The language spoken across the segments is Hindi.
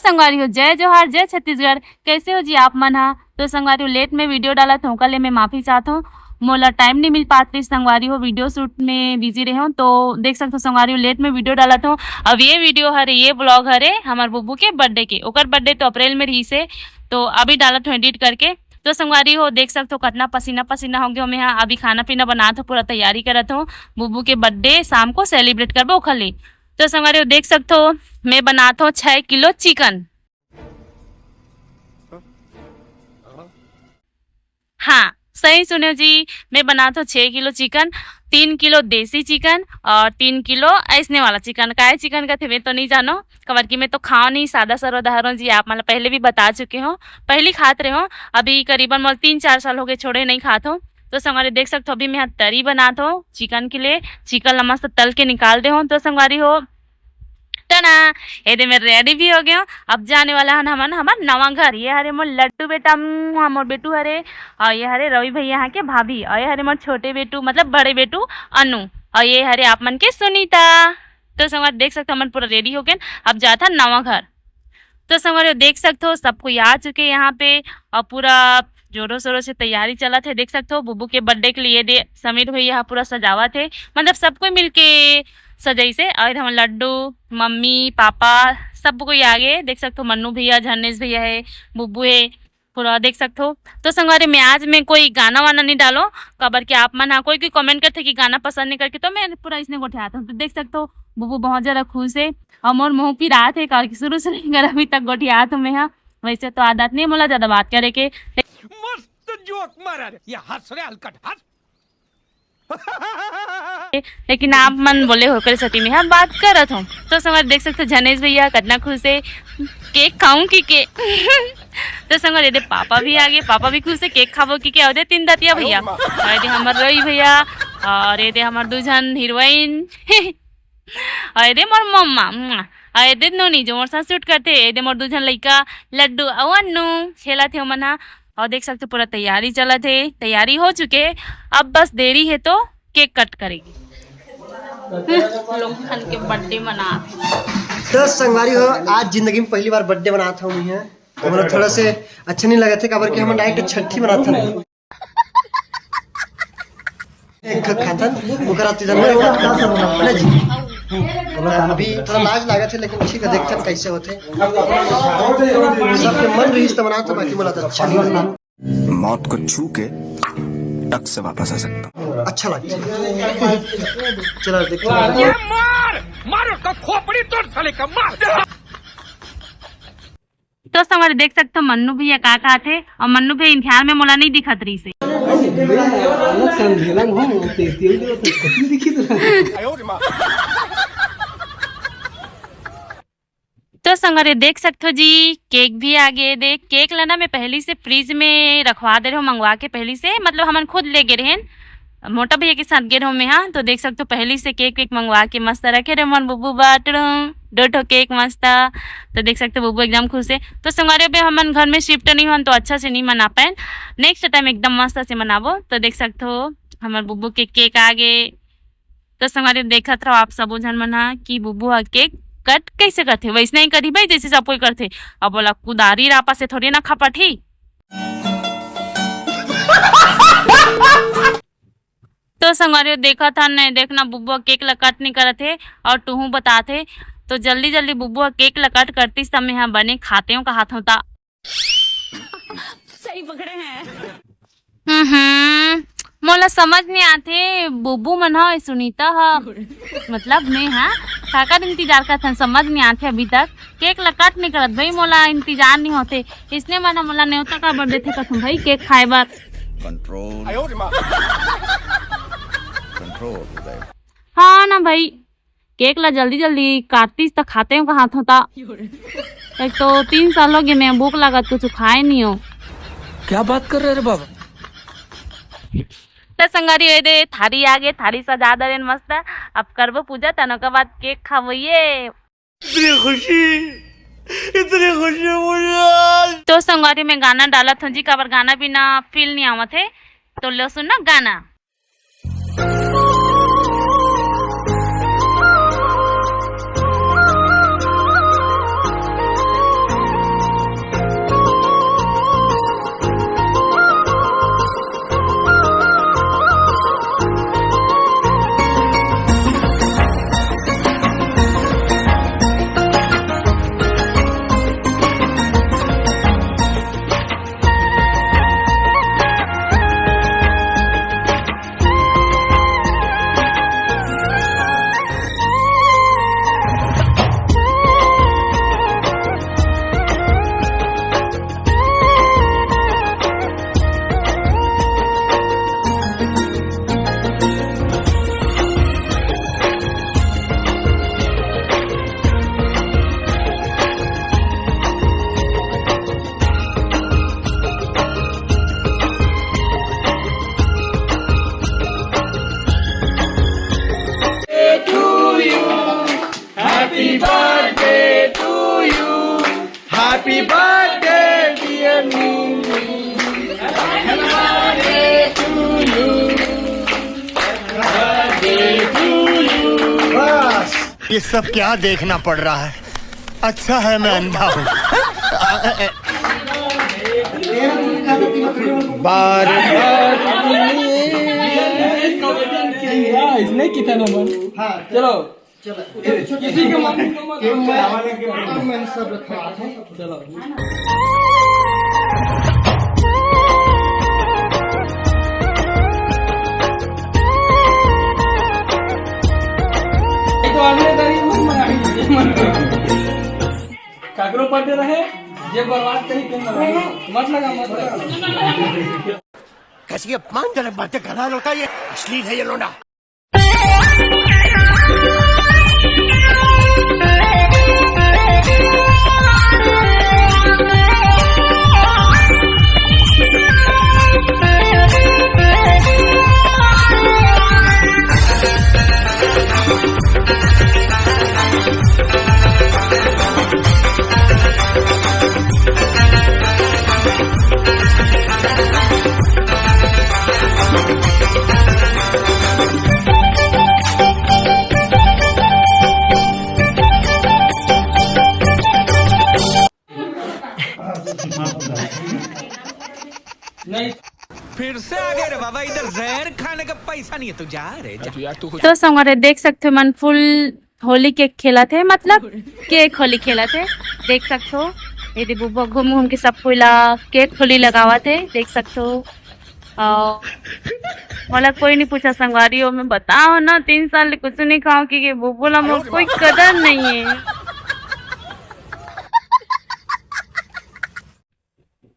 संगवारी हो जय जोहार जय छत्तीसगढ़। कैसे हो जी आप मन हा? तो संगवारी हो लेट में वीडियो डाला था कल मैं माफी चाहता हूँ, मोला टाइम नहीं मिल पाती संगवारी हो, वीडियो शूट में बिजी रहे हो तो देख सकते हो संगवारी हो लेट में वीडियो डाला था। अब ये वीडियो हरे ये ब्लॉग हरे हमारे बुब्बू के बर्थडे के, ओकर बर्थडे तो अप्रैल में रही से, तो अभी डाला था एडिट करके। तो संगवारी हो देख सकते हो कितना पसीना पसीना हो गया मैं यहाँ, अभी खाना पीना बना था पूरा तैयारी करत हूँ, बुब्बू के बर्थडे शाम को सेलिब्रेट करबो ओखर। तो संगवारी हो देख सकते हो मैं बनाता हूँ 6 किलो चिकन। हाँ सही सुने जी, मैं बनाता हूँ 6 किलो चिकन, 3 किलो देसी चिकन और 3 किलो ऐसने वाला चिकन। काय चिकन का थे मैं तो नहीं जानो, कवर की मैं तो खाओ नहीं, सादा सर्वधारण जी, आप मतलब पहले भी बता चुके हो, पहले खाते रहे हो, अभी करीबन मतलब 3-4 साल हो गए छोड़े नहीं खाते हो। तो संगवारी देख सकते हो अभी मैं यहाँ तरी बनाता हूँ चिकन के लिए, चिकन मस्त तल के निकाल दे हो। तो संगवारी हो टना ये मैं रेडी भी हो गया हूँ, अब जाने वाला है हमारा नवा घर। ये हरे मोर लड्डू बेटा मोर बेटू हरे, और ये हरे रवि भैया यहाँ के भाभी, और ये हरे मोर छोटे बेटू मतलब बड़े बेटू अनु, और ये हरे आप मन के सुनीता। तो संगवारी देख सकते हो मन पूरा रेडी हो गए, अब जाता नवा घर। तो संगवारी देख सकते हो सब कोई आ चुके यहाँ पे और पूरा जोरों शोरों से तैयारी चला थे। देख सकते हो बुब्बू के बर्थडे के लिए दे समीर भैया पूरा सजावा थे, मतलब सबको मिलके सजाई से, और हम लड्डू मम्मी पापा सब कोई आगे देख सकते हो, मन्नू भैया झरनेश भैया है, बुब्बू है पूरा देख सकते हो। तो संगवारी मैं आज में कोई गाना वाना नहीं डालो, कबर के आप मन हाँ कोई कमेंट करते कि गाना पसंद नहीं करके, तो मैं पूरा इसने गोठियाता हूँ। तो देख सकते हो बुब्बू बहुत ज़्यादा खुश है और मोर मुँह पी रहा थे कारण शुरू से लेकर अभी तक गोठियात हूँ मैं यहाँ, वैसे तो आदत नहीं मोला ज़्यादा बात करे के। मस्त जोक मारा रे, ये हंस रे हलकट हंस। लेकिन आप मन बोले होकर सती में हम बात करत हूँ। तो संगवारी देख सकते हो झनेश भैया कितना खुश है, केक खाऊं की के तो संगवारी दे पापा भी आ गए, पापा भी खुश है केक खाबो की के, और दे 3 दतिया भैया, और दे हमार रवि भैया, और ये दे हमार दूजन हीरोइन और ये दे मोर मम्मा, और ये दे नोनी जो मोर साथ शूट करते, ये दे मोर दूजन लड़का लड्डू और अन्नू खेला थे मना। और देख सकते पूरा तैयारी चला थे, तैयारी हो चुके, अब बस देरी है तो केक कट करेगी। लोग खन के बर्थडे मना। तो संगवारी हो आज जिंदगी में पहली बार बर्थडे मना था मैं, हमारा थोड़ा से अच्छा नहीं लगा था काबर कि हम डायरेक्ट छठी मना था एक खातन ओकर आती जनवरी जी, अभी थोड़ा लाज लगा थे लेकिन ठीक है देखते हैं कैसे होते, सबके मन रही तो मना था, बाकी बोला था अच्छा नहीं लगा, मौत को छू के टक से वापस आ सकता, अच्छा लगता चलो देखते हैं। मार उसका खोपड़ी तोड़ साले का मार। तो संगवारी देख सकते हो मन्नू भैया का थे, और मन्नू भैया ध्यान में मोला नहीं दिखत रही से। तो संगवारी देख सकते हो जी केक भी आ गए, देख केक लेना मैं पहले से फ्रीज में रखवा दे रहे हो मंगवा के, पहले से मतलब हम खुद ले गए रहे मोटा भैया के साथ गे रहो मैं यहाँ। तो देख सकते हो पहले से केक वेक मंगवा के मस्त रखे रहे मन, बुब्बू बाट दो ठो केक मस्त। तो देख सकते हो बुब्बू एकदम खुश है। तो संगवारी अब हम घर में शिफ्ट नहीं हो तो अच्छा से नहीं मना पाए, नेक्स्ट टाइम एकदम मस्त से मनाबो। तो देख सकते हो हमारे बुब्बू के केक आ गए। तो संगवारी देखत रहो आप सब जन मना कि बुब्बू हा केक कट कैसे करते, वैसे नहीं करी भाई जैसे सब कोई करते, अब बोला कुदारी रापा से थोड़ी ना खपटी। तो संगवारी देखा था नहीं देखना बुब्बू केक लकट नहीं करत थे और टूहू बताते, तो जल्दी जल्दी बुब्बू केक लकट करती समय यहाँ बने खाते हो कहा था सही पकड़े हैं। मोला समझ नहीं आते बुब्बू मन हा सुनीता हा मतलब मैं हाँ काकर इंतजार करते समझ नहीं आते, अभी तक केक लकट नहीं करत भाई, मोला इंतजार नहीं होते, इसने मना मोला न्योता का बर्थडे थे कसम भाई केक खाए बार। हाँ ना भाई केक ला जल्दी जल्दी काटती तो खाते हो कहा था, एक तो 3 साल हो गए मैं भूख लागत कुछ खाए नहीं हो। क्या बात कर रहे रे बाबा। तो संगवारी ये दे थारी आ गए, थारी सजा दे मस्त, अब करबो पूजा तनो के बाद केक खाबो। ये इतनी खुशी मुझे। तो संगवारी में गाना डाला था जी, काबर गाना बिना फील नहीं आवत है, तो लो सुनना गाना। हैप्पी बर्थडे डियर नीलू, ये सब क्या देखना पड़ रहा है? अच्छा है मैं अंधा हूँ। बार इसने कितना नंबर? हाँ चलो किसी के मन मैंने सब रखा है। चलो तो अगले तारीख में काकरो पड़ते रहे ये बर्बाद कहीं मत लगा कैसी अपमानजनक बातें कर रहा लड़का, ये अश्लील है ये लोना। नहीं फिर से आ गए रे बाबा, इधर जहर खाने का पैसा नहीं है, तू जा रे जा। तो संगवारी देख सकते हो मन फुल होली केक खेला थे, मतलब केक होली खेला थे, देख सकते हो। ये देखो बुब्बा घूम घूम के सब कोई केक होली लगावा थे, देख सकते हो। मतलब कोई नहीं पूछा संगवारी हो, मैं बताओ ना 3 साल कुछ नहीं खाओ कि बुब्बुला में कोई कदर नहीं है।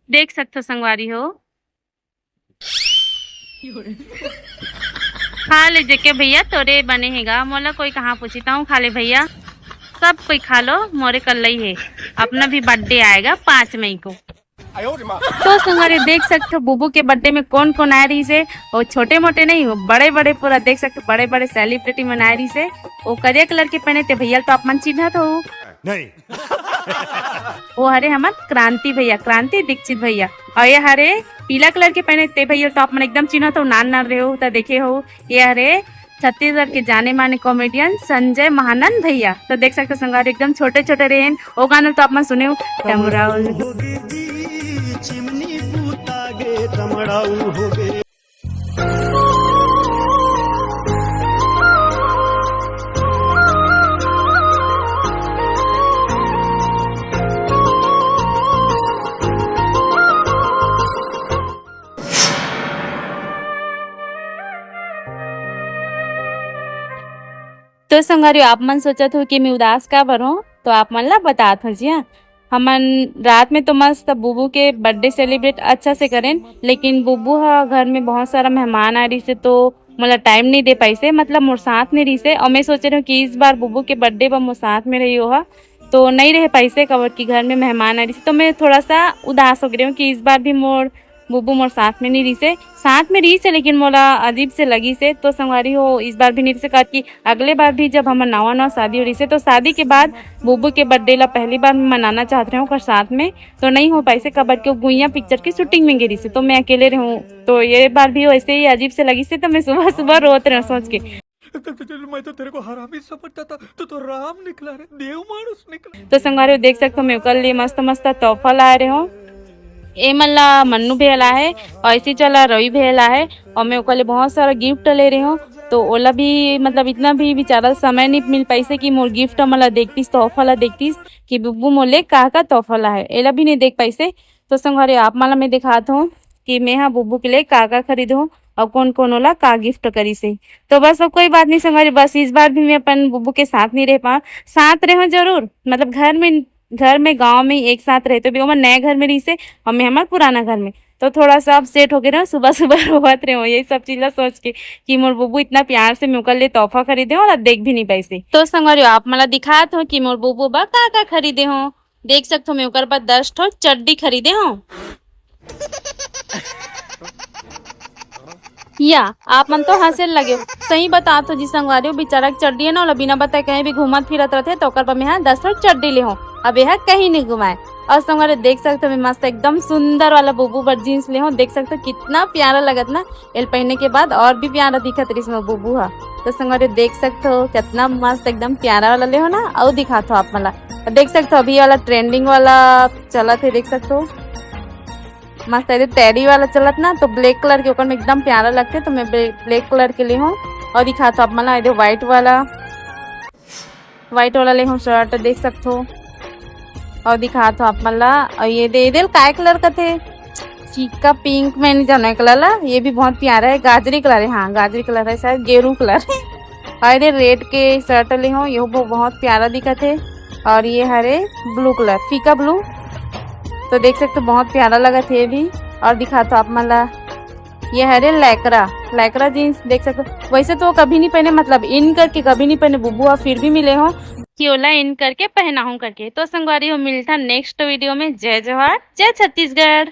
देख सकते हो संगवारी हो। खा ले जेके भैया तोरे बने हैगा, मोला कोई कहाँ पूछता हूँ, खा ले भैया, सब कोई खा लो, मोरे कल ही है। अपना भी बर्थडे आएगा 5 मई को। तो संगवारी देख सकते हो बुब्बू के बर्थडे में कौन कौन आ रही से, और छोटे मोटे नहीं हो, बड़े बड़े पूरा देख सकते हो, बड़े बड़े सेलिब्रिटी मना रही से। वो करिया कलर के पहने थे भैया, तो आप मन चिन्ह तो नहीं वो हरे हमार क्रांति भैया, क्रांति दीक्षित भैया, और ये हरे पीला कलर के पहने थे भैया, तो आप मन एकदम चिन्ह तो नान नान रहे हो तो देखे हो। ये हरे छत्तीसगढ़ के जाने माने कॉमेडियन संजय महानंद भैया, तो देख सकते हो संगवारी एकदम छोटे छोटे रहे। वो गाना तो आप मन सुने हो, टमराउल चिमनी पूतागे तमड़ाऊ हो गए। तो संगवारी आप मन सोचत हो कि मैं उदास का बरूँ, तो आप मन ला बतात हो जी। हाँ, हमन रात में तो मस्त बुब्बू के बर्थडे सेलिब्रेट अच्छा से करें, लेकिन बुब्बू घर में बहुत सारा मेहमान आ रही से, तो मोला टाइम नहीं दे पाई से, मतलब मोर साथ में रही से। और मैं सोच रही हूँ कि इस बार बुब्बू के बर्थडे पर मोर साथ में रही हो, तो नहीं रह पाई से कवर की घर में मेहमान आ रही से, तो मैं थोड़ा सा उदास हो गई हूँ कि इस बार भी मोर बुब्बू मोर साथ में नहीं रही से, साथ में रही से लेकिन मोला अजीब से लगी से। तो संगवारी हो इस बार भी नहीं रही से, कहा कि अगले बार भी जब हम नवा नवा शादी हो रही से, तो शादी के बाद बुब्बू के बर्थडे ला पहली बार मैं मनाना चाहते रहे हूँ साथ में, तो नहीं हो पाई से कबर के गुइया पिक्चर की शूटिंग में गिरी से, तो मैं अकेले रहूँ। तो ये बार भी वैसे ही अजीब से लगी से, तो मैं सुबह सुबह रोते रहे सोच के। मैं तो तेरे को हरामी समझता था, तो राम निकला रे, देव मानुस निकला। तो संगवारी देख सकते हो मैं कल लिए मस्त मस्त तोहफा ला रहे हो। ए मल्ला मन्नू भेला है, और ऐसे चला रवि भेला है, और मैं ओकले बहुत सारा गिफ्ट ले रही हूँ। तो ओला भी मतलब इतना भी बेचारा समय नहीं मिल पाई से कि मोर गिफ्ट मला देखतीस, तोहफा ला देखतीस कि बुब्बू मोले का तोहफा ला है, एला भी नहीं देख पाई से। तो संगवारी आप मला मैं दिखाता हूँ कि मैं हाँ बुब्बू के लिए का खरीदूँ और कौन कौन ओला का गिफ्ट करी से। तो बस अब कोई बात नहीं संगवारी, बस इस बार भी मैं अपन बुब्बू के साथ नहीं रह पा, साथ रहे जरूर, मतलब घर में गांव में एक साथ रहते भी, मैं नए घर में रही से और मैं हमारे पुराना घर में, तो थोड़ा सा अब सेट हो गए रहे, सुबह सुबह रोवत रहे हो यही सब चीज़ सोच के कि मोर बुब्बू इतना प्यार से मुकल ले तोहफा खरीदे और देख भी नहीं पाई से। तो संगवारी आप मला दिखात हो कि मोर बुब्बू बा का खरीदे हो, देख सकते हो मैं ओकर बाद 10 ठो चड्डी खरीदे हो। या आप मन तो हंसे लगे, सही बता तो जी संगवारी बेचारा चड्डी है ना, बिना बताए कहीं भी घूमत फिरत रहते, तो ओकर पर मैं 10 ठो चड्डी ले हो, अब यह कहीं नहीं घुमाए। और संगवारी देख सकते हो मैं मस्त एकदम सुंदर वाला बुबू बर जीन्स ले हूँ। देख सकते हो कितना प्यारा लगत ना, एल पहनने के बाद और भी प्यारा दिखत रही इसमें बुबू हा। तो संगवारी देख सकते हो कितना मस्त एकदम प्यारा वाला ले हो ना। और दिखाते हो आप मला, देख सकते हो अभी वाला ट्रेंडिंग वाला चलत है, देख सकते हो मस्त है टैडी वाला चलत ना। तो ब्लैक कलर के ऊपर में एकदम प्यारा लगते, तो मैं ब्लैक कलर के ले हूँ। और दिखाते हो आप मला ये व्हाइट वाला ले हूँ शर्ट, देख सकते हो। और दिखाते हो आप मला, और ये दे काय कलर का थे, चीका पिंक में नहीं जाना कलर ला, ये भी बहुत प्यारा है, गाजरी कलर है, हाँ गाजरी कलर है, शायद गेरू कलर है। और ये रेड के शर्ट ले हूँ, ये बहुत प्यारा दिखत है। और ये हरे ब्लू कलर, फीका ब्लू, तो देख सकते हो बहुत प्यारा लगा थे ये भी। और दिखाते हो आप मला ये हरे लैकरा जीन्स, देख सकते हो। वैसे तो कभी नहीं पहने, मतलब इन करके कभी नहीं पहने बुबुआ, फिर भी मिले हो कि ओला इन करके पहना हूँ करके। तो संगवारी हो मिलता नेक्स्ट वीडियो में। जय जोहार, जय छत्तीसगढ़।